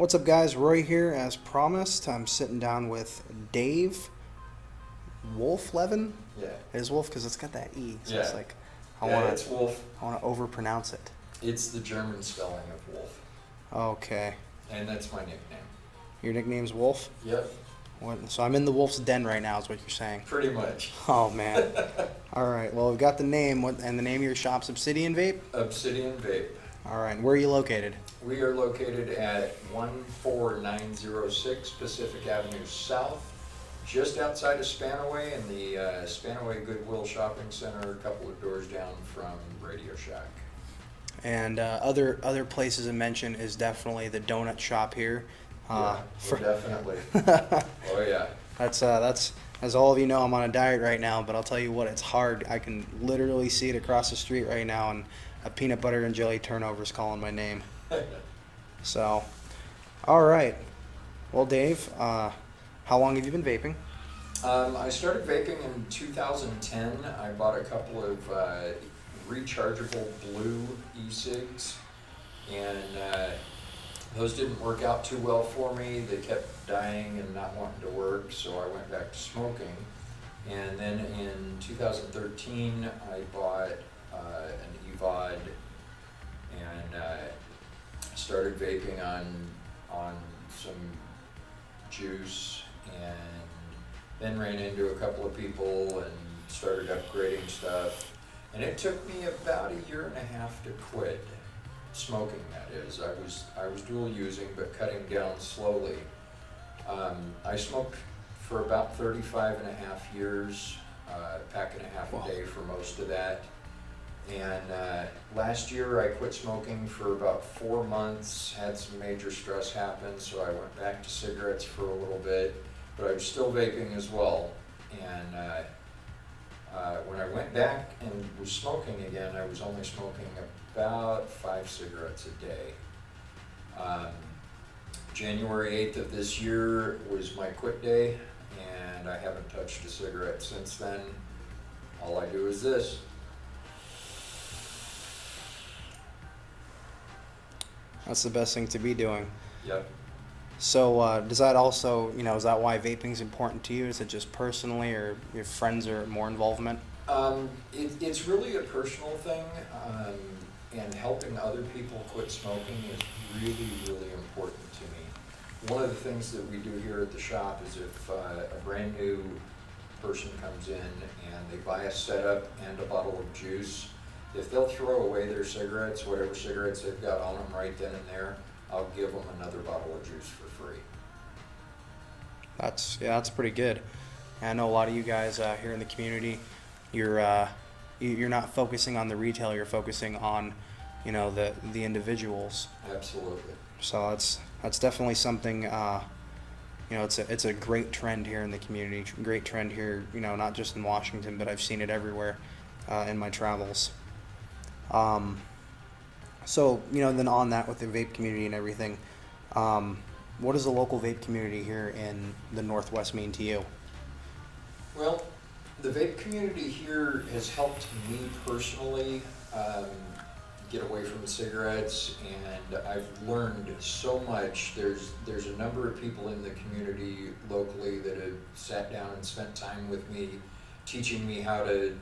What's up, guys? Roy here. As promised, I'm sitting down with Dave Wolf Levin. Yeah. It is Wolf because it's got that E. So Yeah. it's like It's Wolf. I want to overpronounce it. It's the German spelling of Wolf. Okay. And that's my nickname. Your nickname's Wolf? Yep. So I'm in the wolf's den right now, is what you're saying. Pretty much. Oh man. All right. Well, we've got the name. And the name of your shop's Obsidian Vape. Obsidian Vape. All right. And where are you located? We are located at 14906 Pacific Avenue South, just outside of Spanaway in the Spanaway Goodwill Shopping Center, a couple of doors down from Radio Shack. And other places to mention is definitely the donut shop here. Definitely. Oh yeah. That's as all of you know, I'm on a diet right now, but I'll tell you what, it's hard. I can literally see it across the street right now, and a peanut butter and jelly turnover is calling my name. So, all right. Well, Dave, how long have you been vaping? I started vaping in 2010. I bought a couple of rechargeable blue e-cigs, and those didn't work out too well for me. They kept dying and not wanting to work, so I went back to smoking. And then in 2013, I bought an eVod and started vaping on some juice, and then ran into a couple of people and started upgrading stuff. And it took me about a year and a half to quit smoking, that is. I was dual using but cutting down slowly. I smoked for about 35 and a half years, pack and a half a day for most of that. And last year I quit smoking for about 4 months, had some major stress happen, so I went back to cigarettes for a little bit, but I was still vaping as well. And when I went back and was smoking again, I was only smoking about 5 cigarettes a day. January 8th of this year was my quit day, and I haven't touched a cigarette since then. All I do is this. That's the best thing to be doing. Yep. So does that also, is that why vaping is important to you? Is it just personally, or your friends are more involvement? It's really a personal thing, and helping other people quit smoking is really, really important to me. One of the things that we do here at the shop is if a brand new person comes in and they buy a setup and a bottle of juice, if they'll throw away their cigarettes, whatever cigarettes they've got on them right then and there, I'll give them another bottle of juice for free. That's pretty good. I know a lot of you guys here in the community, you're not focusing on the retail, you're focusing on, the individuals. Absolutely. So that's definitely something. It's a great trend here in the community. Great trend here, not just in Washington, but I've seen it everywhere in my travels. So, then on that with the vape community and everything, what does the local vape community here in the Northwest mean to you? Well, the vape community here has helped me personally get away from cigarettes, and I've learned so much. There's a number of people in the community locally that have sat down and spent time with me, teaching me how to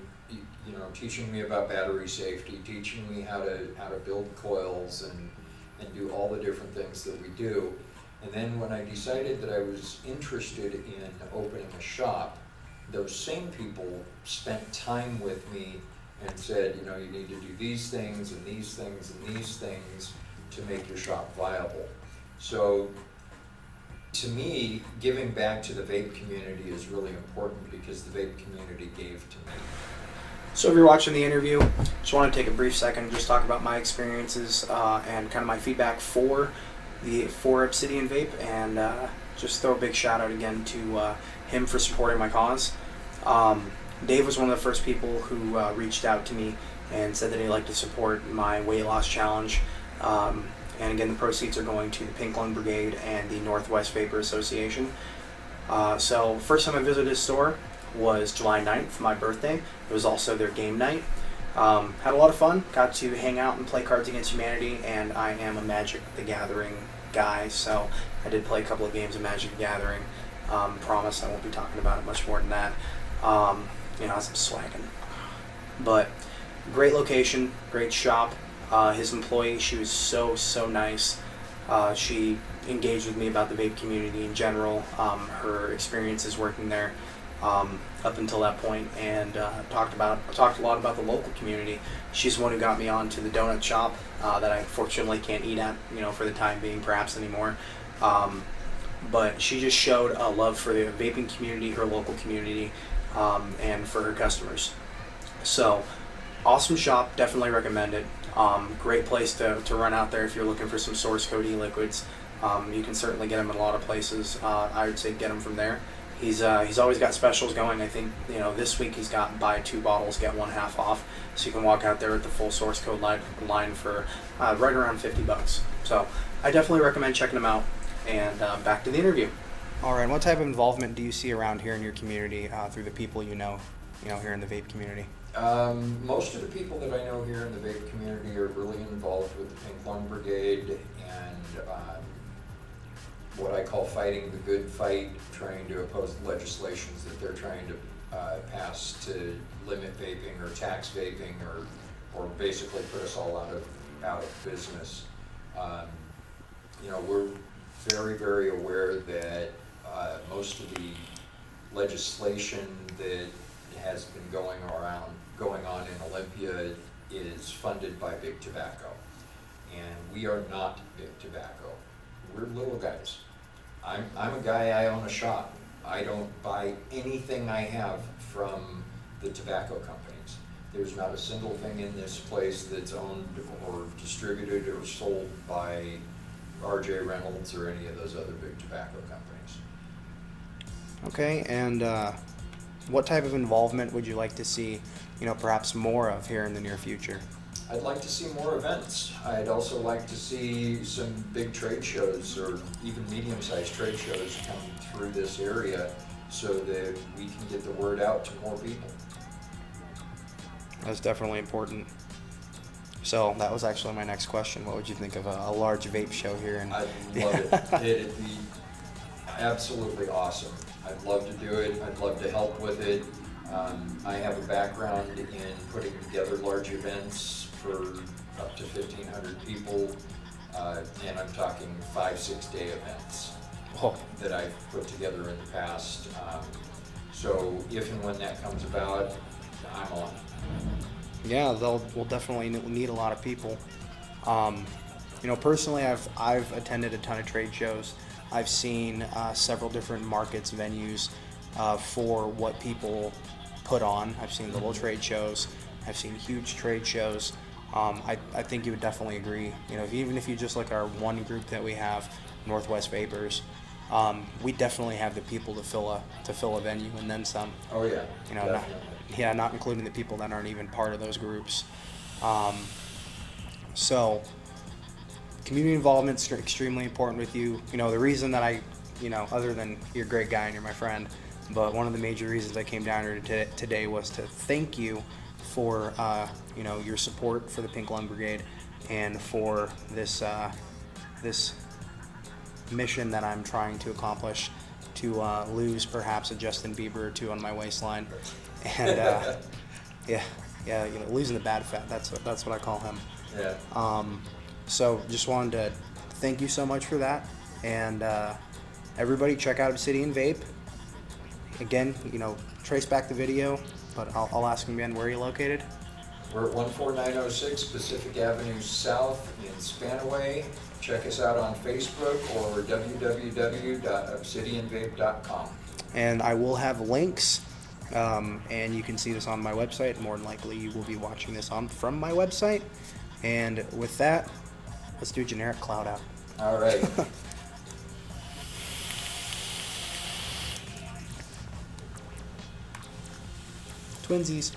teaching me about battery safety, teaching me how to build coils and do all the different things that we do. And then when I decided that I was interested in opening a shop, those same people spent time with me and said, you need to do these things and these things and these things to make your shop viable. So to me, giving back to the vape community is really important because the vape community gave to me. So if you're watching the interview, just want to take a brief second and just talk about my experiences and kind of my feedback for Obsidian Vape, and just throw a big shout out again to him for supporting my cause. Dave was one of the first people who reached out to me and said that he'd like to support my weight loss challenge. And again, the proceeds are going to the Pink Lung Brigade and the Northwest Vapor Association. So first time I visited his store was July 9th for my birthday. It was also their game night. Had a lot of fun, got to hang out and play Cards Against Humanity, and I am a Magic the Gathering guy, so I did play a couple of games of Magic the Gathering. Promise I won't be talking about it much more than that. As I'm swagging. But great location, great shop. His employee, she was so nice. She engaged with me about the vape community in general, her experiences working there up until that point, and talked a lot about the local community. She's the one who got me onto the donut shop that I unfortunately can't eat at, for the time being, perhaps anymore. But she just showed a love for the vaping community, her local community, and for her customers. So, awesome shop, definitely recommend it. Great place to run out there if you're looking for some source code e-liquids. You can certainly get them in a lot of places. I would say get them from there. He's always got specials going. I think this week he's got buy 2 bottles get 1 half off, so you can walk out there with the full source code line for right around $50. So I definitely recommend checking them out. And back to the interview. All right, what type of involvement do you see around here in your community through the people you know here in the vape community? Most of the people that I know here in the vape community are really involved with the Pink Lung Brigade and what I call fighting the good fight, trying to oppose legislations that they're trying to pass to limit vaping or tax vaping or basically put us all out of business. We're very aware that most of the legislation that has been going on in Olympia is funded by Big Tobacco, and we are not Big Tobacco. We're little guys. I'm a guy, I own a shop. I don't buy anything I have from the tobacco companies. There's not a single thing in this place that's owned or distributed or sold by RJ Reynolds or any of those other big tobacco companies. Okay, and what type of involvement would you like to see, perhaps more of here in the near future? I'd like to see more events. I'd also like to see some big trade shows or even medium-sized trade shows come through this area so that we can get the word out to more people. That's definitely important. So that was actually my next question. What would you think of a large vape show here? I'd love it. It'd be absolutely awesome. I'd love to do it. I'd love to help with it. I have a background in putting together large events for up to 1,500 people, and I'm talking 5-6 day events that I've put together in the past. So if and when that comes about, I'm on. Yeah, we'll definitely need a lot of people. Personally, I've attended a ton of trade shows. I've seen several different markets, venues for what people put on. I've seen little trade shows. I've seen huge trade shows. I think you would definitely agree. Even if you just look at our one group that we have, Northwest Vapors, we definitely have the people to fill a venue and then some. Oh yeah. Not including the people that aren't even part of those groups. So community involvement is extremely important with you. The reason that I, other than you're a great guy and you're my friend, but one of the major reasons I came down here today was to thank you for your support for the Pink Lung Brigade and for this mission that I'm trying to accomplish to lose perhaps a Justin Bieber or two on my waistline, and losing the bad fat. That's what I call him. Yeah. So just wanted to thank you so much for that, and everybody check out Obsidian Vape. Again, trace back the video, but I'll ask him again, where are you located? We're at 14906 Pacific Avenue South in Spanaway. Check us out on Facebook or www.obsidianvape.com. And I will have links, and you can see this on my website. More than likely, you will be watching this from my website. And with that, let's do generic cloud out. All right. Twinsies.